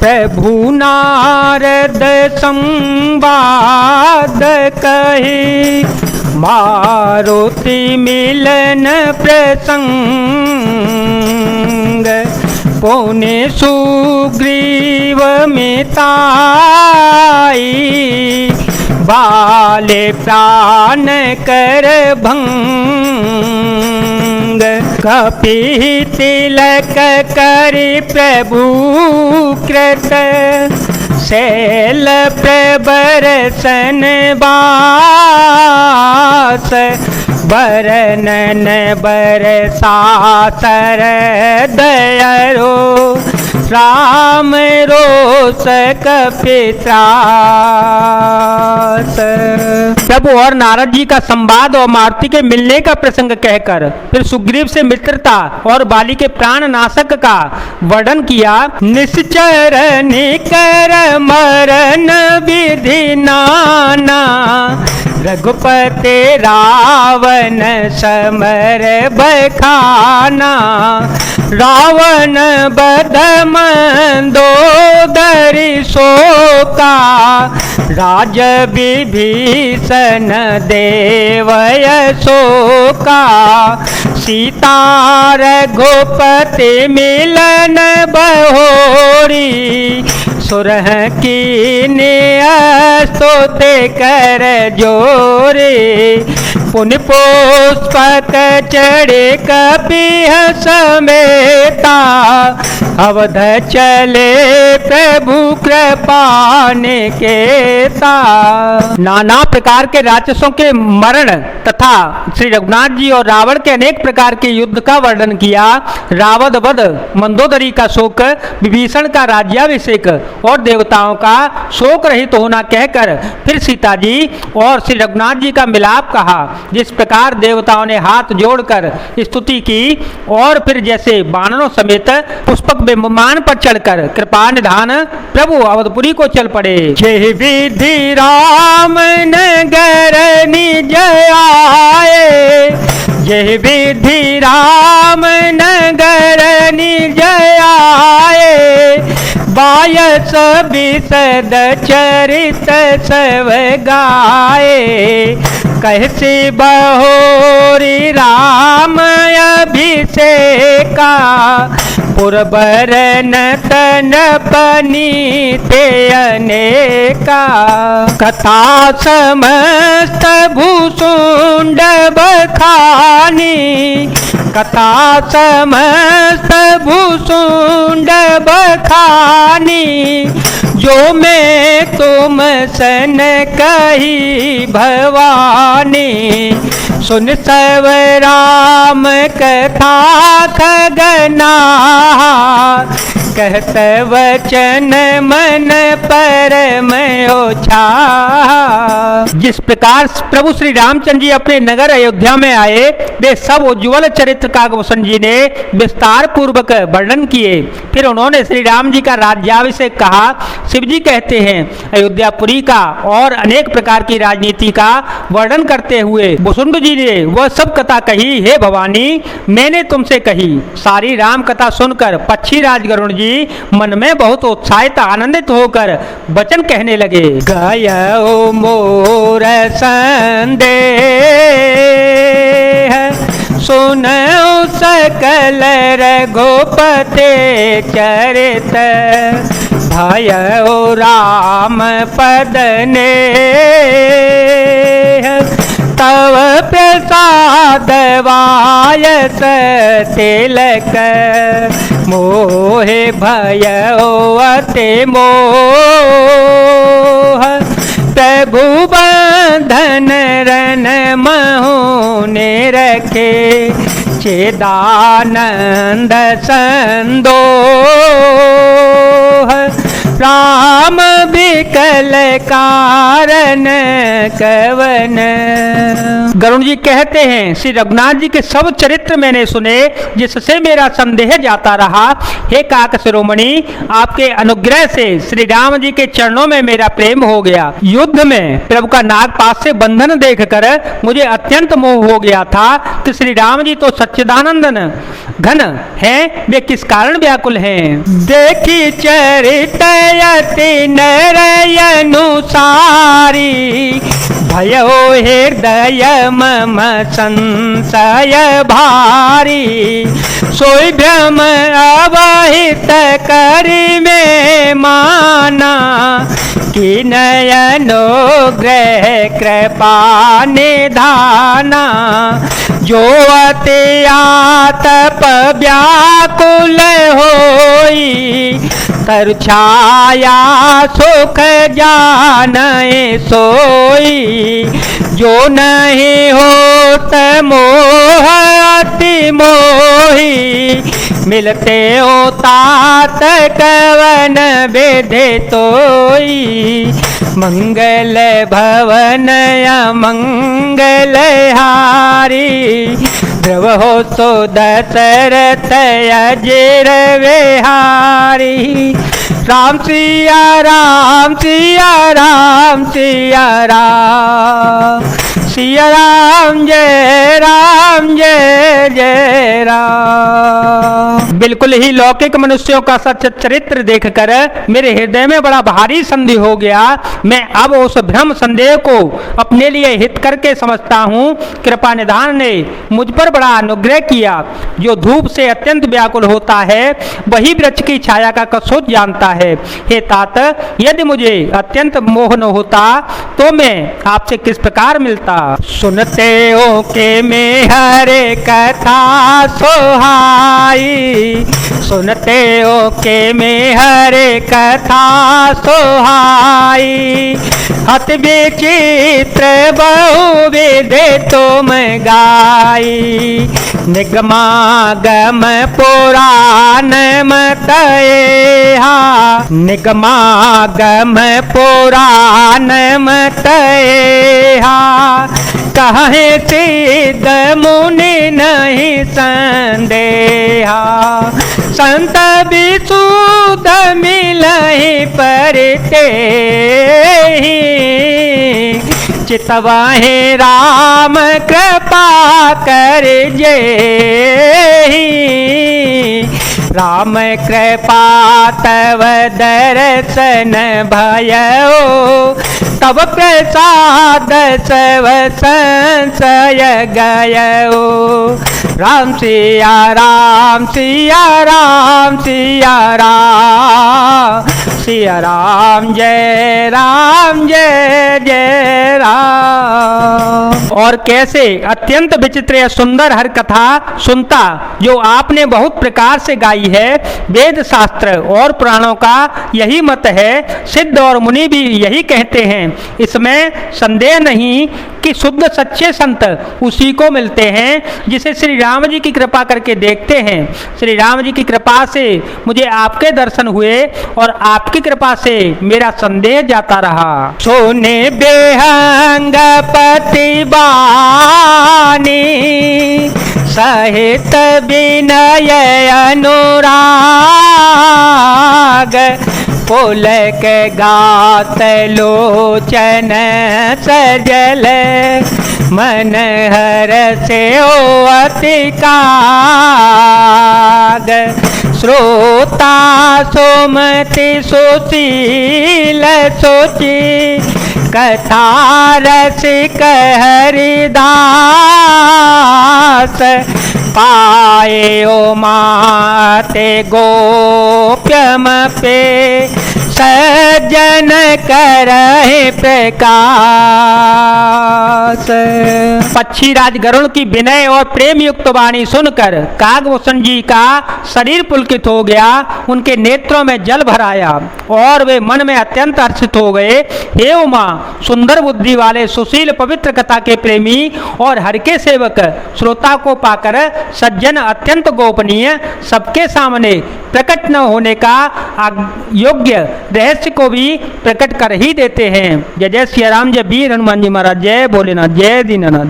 प्रभु नारद संवाद कहे, मारुति मिलन प्रसंग, पुण्य सुग्रीव मिताई, बाले प्राण कर भंग, कपि तिलक करि प्रभु कृत, शैल प्रबर सन बास, बरनन बरसातर दयरो, राम रोस कपित्रास। प्रभु और नारद जी का संवाद और मारुति के मिलने का प्रसंग कहकर फिर सुग्रीव से मित्रता और बाली के प्राण नाशक का वर्णन किया। निश्चर निकर मरण विधि नाना, रघुपति रावण समर बखाना, रावण बद मंदोदरी शोका, राज विभीषण देवय शोका, सीता रघुपति मिलन बहोरी, सुरह की स्तुत कर जोरे, पुण्य पुष्पक चढ़े कपिह समेता, अवध चले प्रभु कृपा निकेता। नाना प्रकार के राक्षसों के मरण तथा श्री रघुनाथ जी और रावण के अनेक प्रकार के युद्ध का वर्णन किया। रावण वध, मंदोदरी का शोक, विभीषण का राज्याभिषेक और देवताओं का शोक रहित होना कहकर फिर सीता जी और श्री रघुनाथ जी का मिलाप कहा। जिस प्रकार देवताओं ने हाथ जोड़कर स्तुति की और फिर जैसे बानरों समेत पुष्पक विमान पर चढ़कर कृपा निधान प्रभु अवधपुरी को चल पड़े। जय विधि राम नगर निज आए, जय विधि राम नगर निज आए, बायस विशद चरित सब गाए, कहसी बहोरी राम अभिषेका, पुरबरन तन पनीते अनेका, कथा समस्त भूसुंड बखानी, कथा समस्त भूसुंड बखानी, जो मैं तुम सन कही भवानी, सुन सब राम कथा खगना, कहत वचन मन परम ओछा। जिस प्रकार प्रभु श्री रामचंद्र जी अपने नगर अयोध्या में आए, वे सब उज्ज्वल चरित्र का गोस्वामी जी ने विस्तार पूर्वक वर्णन किए। फिर उन्होंने श्री राम जी का राज्याभिषेक कहा। शिव जी कहते हैं, अयोध्यापुरी का और अनेक प्रकार की राजनीति का वर्णन करते हुए वसुंध जी ने वह सब कथा कही। हे भवानी, मैंने तुमसे कही। सारी राम कथा सुनकर पक्षी राज गरुण जी मन में बहुत उत्साहित आनंदित होकर वचन कहने लगे। गयो मोर संदेह, सुनो सकल रघुपते चरित, भयो राम पद ने तव प्रसाद वायस तिलक, मोहे भयो अति मोह, प्रभु बंधन रन महुने रखे, चिदानंद संदोह, राम भी कल कारण कवन। गरुड़ जी कहते हैं श्री रघुनाथ जी के सब चरित्र मैंने सुने, जिससे मेरा संदेह जाता रहा। हे काक शिरोमणि, आपके अनुग्रह से श्री राम जी के चरणों में मेरा प्रेम हो गया। युद्ध में प्रभु का नागपाश से बंधन देखकर मुझे अत्यंत मोह हो गया था कि श्री राम जी तो सच्चिदानंदन घन हैं, वे किस कारण व्याकुल हैं। देखी चरित अति नरय अनुसारी, भयो हृदय मम संशय भारी। सोई भ्रम अवहित करि में माना, कि नयनो ग्रह कृपा निधाना। जो अति आतप व्याकुल होई, तरु छाया सुख जाने सोई। जो नहीं होत मोह अति मोही, मिलते हो तात कवन विधि तोई। मंगल भवन अमंगल हारी, ध्रुव हो सो दशरथ अजिर विहारी। राम सिया राम सिया राम सिया राम, सिया राम जय जय राम। बिल्कुल ही लौकिक मनुष्यों का सच चरित्र देखकर मेरे हृदय में बड़ा भारी संदेह हो गया। मैं अब उस भ्रम संदेह को अपने लिए हित करके समझता हूँ। कृपा निधान ने मुझ पर बड़ा अनुग्रह किया। जो धूप से अत्यंत व्याकुल होता है, वही वृक्ष की छाया का कसोट जानता है। हे तात, यदि मुझे अत्यंत मोह न होता तो मैं आपसे किस प्रकार मिलता। सुनते हो के में हरे कथा सोहाई, सुनते हो के में हरे कथा सोहाई। अति विचित्र बहुविध तुम गाई, निगमागम पुराण मतएहा। निगमागम पुराण मतएहा, कहे सिद्ध मुनि नहीं संदेहा। संत विशुद्ध मिलहि परते, चितवाहे राम कृपा कर जेहि। राम कृपा तव दर्शन भयो, तब प्रसाद सब संशय गयो। राम सिया राम सिया राम सिया राम, सिया राम जय जय राम। और कैसे अत्यंत विचित्र या सुंदर हर कथा सुनता, जो आपने बहुत प्रकार से गाई है। वेद शास्त्र और पुराणों का यही मत है, सिद्ध और मुनि भी यही कहते हैं। इसमें संदेह नहीं कि शुद्ध सच्चे संत उसी को मिलते हैं जिसे श्री राम जी की कृपा करके देखते हैं। श्री राम जी की कृपा से मुझे आपके दर्शन हुए और आपकी कृपा से मेरा संदेह जाता रहा। सोने बेहंग पति बानी, सहित विनय अनुराग। पुलक गात लोचन सजल, मन हर से अति काग। श्रोता सुमति सुशील सोची, कथा रसिक हरिदास। पाए ओ माते गोप्यम पे, सज्जन करहि प्रकाश। पक्षीराज गरुड़ की विनय और प्रेम युक्त वाणी सुनकर कागभूषण जी का शरीर पुलकित हो गया। उनके नेत्रों में जल भर आया और वे मन में अत्यंत हर्षित हो गए। हे उमा, सुंदर बुद्धि वाले सुशील पवित्र कथा के प्रेमी और हर के सेवक, श्रोता को पाकर सज्जन अत्यंत गोपनीय सबके सामने प्रकट न होने का योग्य रहस्य को भी प्रकट कर ही देते हैं। जय जय सिया राम, जय वीर हनुमान जी महाराज, जय भोलेनाथ, जय दीनानाथ।